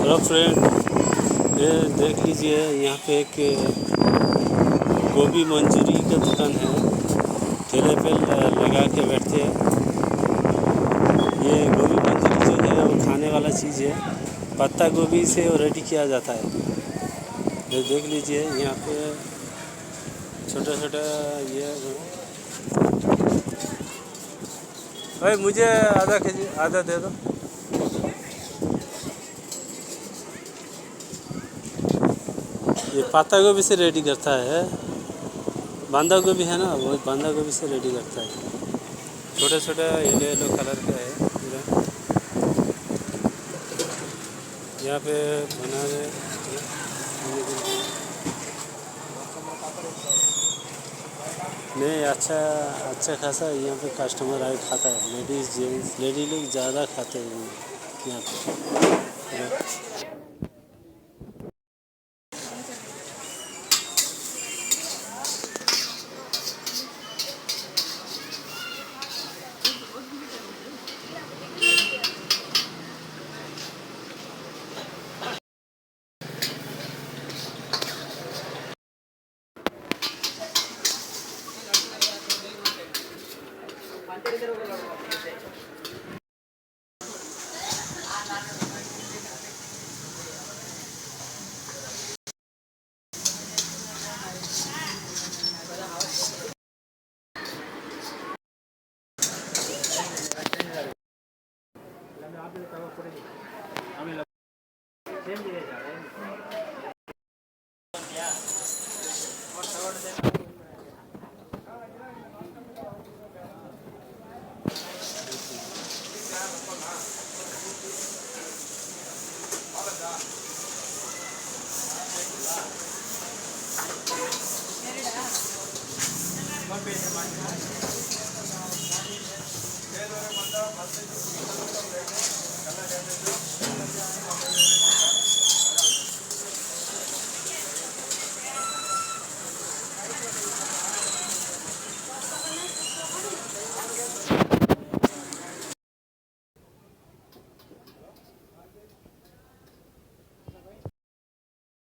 Hello friend, ये देख लीजिए यहाँ पे एक गोभी मंचूरी का दुकान है। ठेले पे लगा के बैठते हैं। ये गोभी मंचूरी जो है वो खाने वाला चीज़ है। पत्ता गोभी से वो रेडी किया जाता है। ये देख लीजिए यहाँ पे छोटा छोटा ये। भाई मुझे आधा केजी आधा दे दो। ये पत्ता गोभी से रेडी करता है। बंदा गोभी है ना, वो बंदा गोभी से रेडी करता है। छोटा छोटा येलो येलो कलर का है पूरा। यहाँ पे बना रहे नहीं, अच्छा अच्छा खासा यहाँ पे कस्टमर आए खाता है। लेडीज़ जेंट्स, लेडी लोग ज़्यादा खाते हैं यहाँ पे।